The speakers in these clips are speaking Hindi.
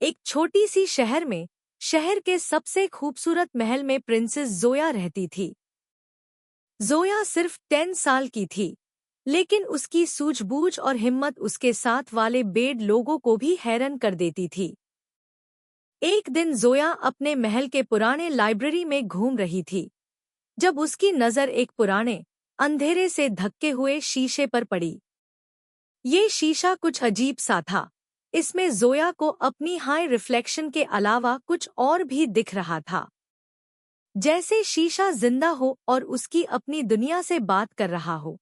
एक छोटी सी शहर में, शहर के सबसे खूबसूरत महल में प्रिंसेस जोया रहती थी। जोया सिर्फ 10 साल की थी, लेकिन उसकी सूझबूझ और हिम्मत उसके साथ वाले बेड लोगों को भी हैरान कर देती थी। एक दिन जोया अपने महल के पुराने लाइब्रेरी में घूम रही थी, जब उसकी नज़र एक पुराने, अंधेरे से धक्के हुए शीशे पर पड़ी। ये शीशा कुछ अजीब सा था। इसमें जोया को अपनी हाई रिफ्लेक्शन के अलावा कुछ और भी दिख रहा था, जैसे शीशा जिंदा हो और उसकी अपनी दुनिया से बात कर रहा हो।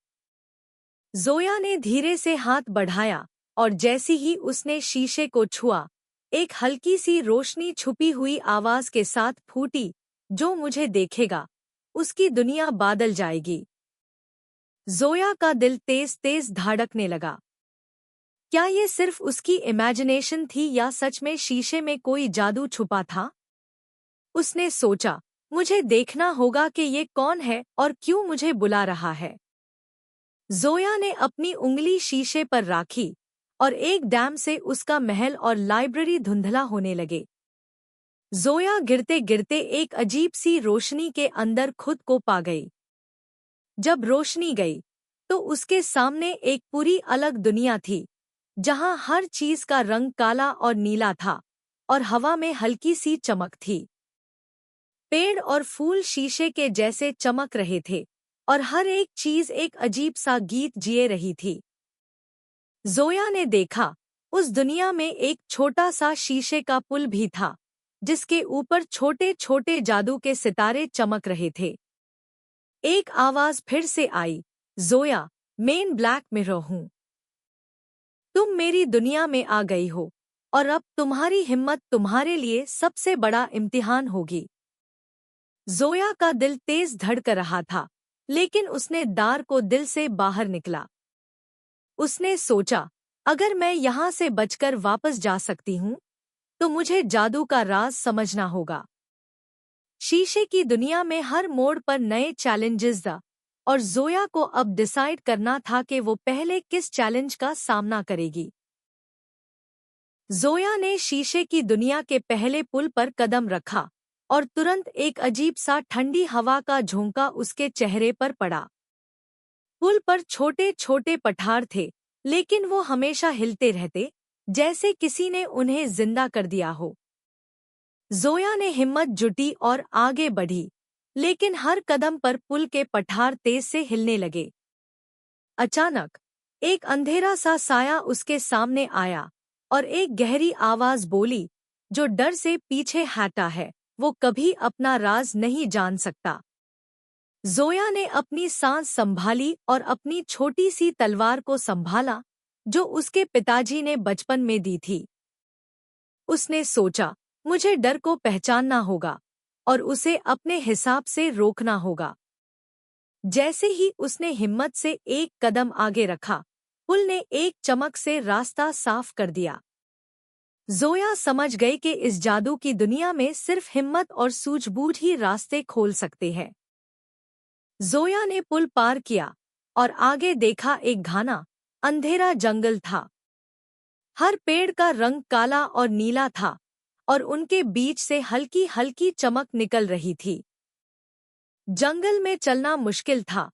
जोया ने धीरे से हाथ बढ़ाया और जैसी ही उसने शीशे को छुआ, एक हल्की सी रोशनी छुपी हुई आवाज के साथ फूटी, जो मुझे देखेगा, उसकी दुनिया बादल जाएगी। जोया का दिल तेज तेज धड़कने लगा। क्या ये सिर्फ उसकी इमेजिनेशन थी या सच में शीशे में कोई जादू छुपा था? उसने सोचा, मुझे देखना होगा कि ये कौन है और क्यों मुझे बुला रहा है। जोया ने अपनी उंगली शीशे पर राखी और एक डैम से उसका महल और लाइब्रेरी धुंधला होने लगे। जोया गिरते गिरते एक अजीब सी रोशनी के अंदर खुद को पा गई। जब रोशनी गई, तो उसके सामने एक पूरी अलग दुनिया थी, जहां हर चीज का रंग काला और नीला था और हवा में हल्की सी चमक थी। पेड़ और फूल शीशे के जैसे चमक रहे थे और हर एक चीज एक अजीब सा गीत जिए रही थी। जोया ने देखा, उस दुनिया में एक छोटा सा शीशे का पुल भी था, जिसके ऊपर छोटे छोटे जादू के सितारे चमक रहे थे। एक आवाज फिर से आई, जोया, मैं ब्लैक मिरर हूँ। तुम मेरी दुनिया में आ गई हो और अब तुम्हारी हिम्मत तुम्हारे लिए सबसे बड़ा इम्तिहान होगी। जोया का दिल तेज धड़क रहा था, लेकिन उसने दार को दिल से बाहर निकला। उसने सोचा, अगर मैं यहाँ से बचकर वापस जा सकती हूँ, तो मुझे जादू का राज समझना होगा। शीशे की दुनिया में हर मोड़ पर नए चैलेंजेस था और जोया को अब डिसाइड करना था कि वो पहले किस चैलेंज का सामना करेगी। जोया ने शीशे की दुनिया के पहले पुल पर कदम रखा और तुरंत एक अजीब सा ठंडी हवा का झोंका उसके चेहरे पर पड़ा। पुल पर छोटे छोटे पठार थे, लेकिन वो हमेशा हिलते रहते, जैसे किसी ने उन्हें जिंदा कर दिया हो। जोया ने हिम्मत जुटी और आगे बढ़ी, लेकिन हर कदम पर पुल के पठार तेज से हिलने लगे। अचानक एक अंधेरा सा साया उसके सामने आया और एक गहरी आवाज बोली, जो डर से पीछे हटा है, वो कभी अपना राज नहीं जान सकता। जोया ने अपनी सांस संभाली और अपनी छोटी सी तलवार को संभाला, जो उसके पिताजी ने बचपन में दी थी। उसने सोचा, मुझे डर को पहचानना होगा और उसे अपने हिसाब से रोकना होगा। जैसे ही उसने हिम्मत से एक कदम आगे रखा, पुल ने एक चमक से रास्ता साफ कर दिया। जोया समझ गई कि इस जादू की दुनिया में सिर्फ हिम्मत और सूझबूझ ही रास्ते खोल सकते हैं। जोया ने पुल पार किया और आगे देखा, एक घना, अंधेरा जंगल था। हर पेड़ का रंग काला और नीला था और उनके बीच से हल्की हल्की चमक निकल रही थी। जंगल में चलना मुश्किल था,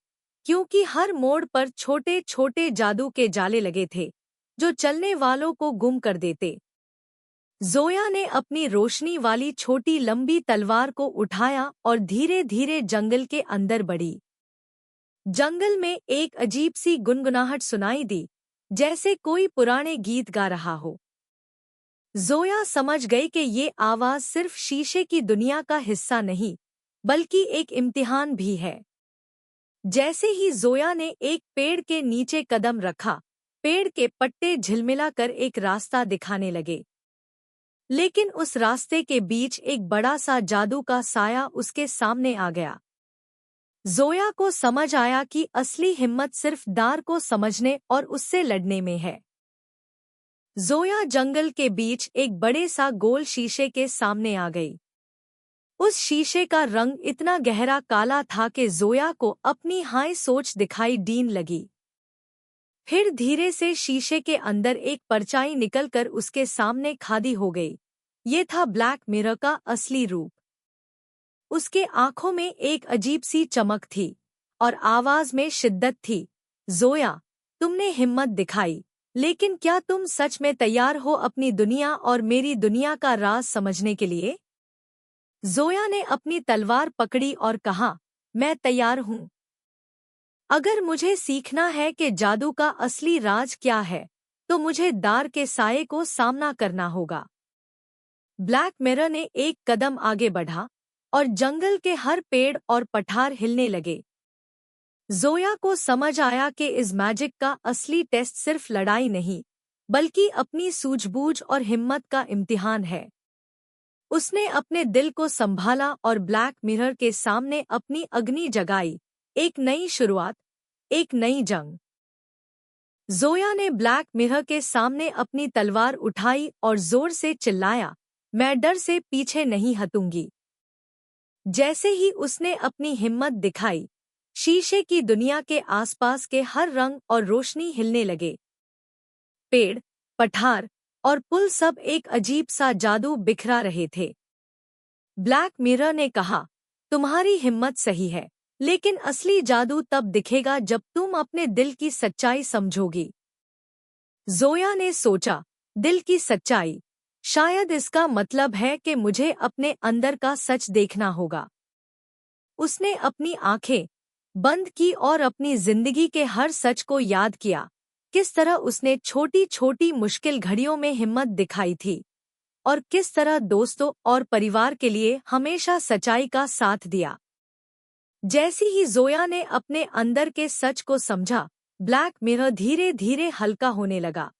क्योंकि हर मोड़ पर छोटे छोटे जादू के जाले लगे थे, जो चलने वालों को गुम कर देते। जोया ने अपनी रोशनी वाली छोटी लंबी तलवार को उठाया और धीरे धीरे जंगल के अंदर बढ़ी। जंगल में एक अजीब सी गुनगुनाहट सुनाई दी, जैसे कोई पुराने गीत गा रहा हो। जोया समझ गई कि ये आवाज सिर्फ शीशे की दुनिया का हिस्सा नहीं, बल्कि एक इम्तिहान भी है। जैसे ही जोया ने एक पेड़ के नीचे कदम रखा, पेड़ के पत्ते झिलमिलाकर एक रास्ता दिखाने लगे। लेकिन उस रास्ते के बीच एक बड़ा सा जादू का साया उसके सामने आ गया। जोया को समझ आया कि असली हिम्मत सिर्फ दार को समझने और उससे लड़ने में है। जोया जंगल के बीच एक बड़े सा गोल शीशे के सामने आ गई। उस शीशे का रंग इतना गहरा काला था कि जोया को अपनी हाई सोच दिखाई दीन लगी। फिर धीरे से शीशे के अंदर एक परछाई निकलकर उसके सामने खड़ी हो गई, ये था ब्लैक मिरर का असली रूप। उसके आंखों में एक अजीब सी चमक थी और आवाज में शिद्दत थी। जोया, तुमने हिम्मत दिखाई, लेकिन क्या तुम सच में तैयार हो अपनी दुनिया और मेरी दुनिया का राज समझने के लिए? जोया ने अपनी तलवार पकड़ी और कहा, मैं तैयार हूँ। अगर मुझे सीखना है कि जादू का असली राज क्या है, तो मुझे दार के साये को सामना करना होगा। ब्लैक मिरर ने एक कदम आगे बढ़ा और जंगल के हर पेड़ और पठार हिलने लगे। जोया को समझ आया कि इस मैजिक का असली टेस्ट सिर्फ लड़ाई नहीं, बल्कि अपनी सूझबूझ और हिम्मत का इम्तिहान है। उसने अपने दिल को संभाला और ब्लैक मिरर के सामने अपनी अग्नि जगाई। एक नई शुरुआत, एक नई जंग। जोया ने ब्लैक मिरर के सामने अपनी तलवार उठाई और जोर से चिल्लाया, मैं डर से पीछे नहीं हटूंगी। जैसे ही उसने अपनी हिम्मत दिखाई, शीशे की दुनिया के आसपास के हर रंग और रोशनी हिलने लगे। पेड़, पठार और पुल सब एक अजीब सा जादू बिखरा रहे थे। ब्लैक मिरर ने कहा, तुम्हारी हिम्मत सही है, लेकिन असली जादू तब दिखेगा जब तुम अपने दिल की सच्चाई समझोगी। जोया ने सोचा, दिल की सच्चाई, शायद इसका मतलब है कि मुझे अपने अंदर का सच देखना होगा। उसने अपनी आंखें बंद की और अपनी जिंदगी के हर सच को याद किया। किस तरह उसने छोटी छोटी मुश्किल घड़ियों में हिम्मत दिखाई थी और किस तरह दोस्तों और परिवार के लिए हमेशा सच्चाई का साथ दिया। जैसी ही जोया ने अपने अंदर के सच को समझा, ब्लैक मिरर धीरे धीरे हल्का होने लगा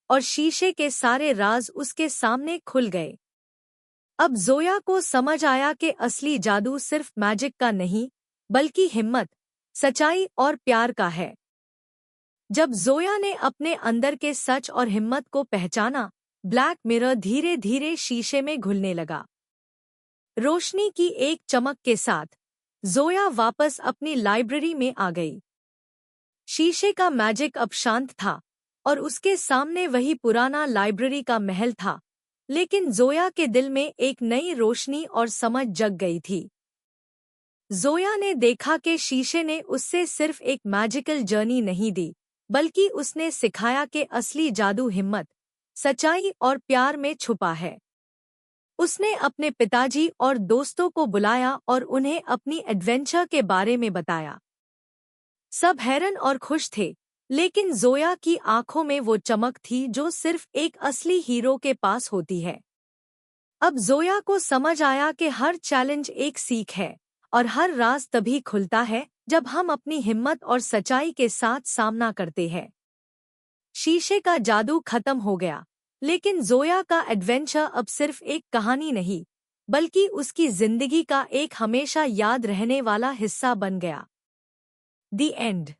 और शीशे के सारे राज उसके सामने खुल गए। अब जोया को समझ आया कि असली जादू सिर्फ मैजिक का नहीं, बल्कि हिम्मत, सच्चाई और प्यार का है। जब जोया ने अपने अंदर के सच और हिम्मत को पहचाना, ब्लैक मिरर धीरे धीरे शीशे में घुलने लगा। रोशनी की एक चमक के साथ जोया वापस अपनी लाइब्रेरी में आ गई। शीशे का मैजिक अब शांत था और उसके सामने वही पुराना लाइब्रेरी का महल था, लेकिन जोया के दिल में एक नई रोशनी और समझ जग गई थी। जोया ने देखा कि शीशे ने उससे सिर्फ एक मैजिकल जर्नी नहीं दी, बल्कि उसने सिखाया कि असली जादू हिम्मत, सच्चाई और प्यार में छुपा है। उसने अपने पिताजी और दोस्तों को बुलाया और उन्हें अपनी एडवेंचर के बारे में बताया। सब हैरान और खुश थे, लेकिन जोया की आंखों में वो चमक थी जो सिर्फ एक असली हीरो के पास होती है। अब जोया को समझ आया कि हर चैलेंज एक सीख है और हर राज तभी खुलता है जब हम अपनी हिम्मत और सच्चाई के साथ सामना करते हैं। शीशे का जादू खत्म हो गया, लेकिन जोया का एडवेंचर अब सिर्फ एक कहानी नहीं, बल्कि उसकी जिंदगी का एक हमेशा याद रहने वाला हिस्सा बन गया। The end.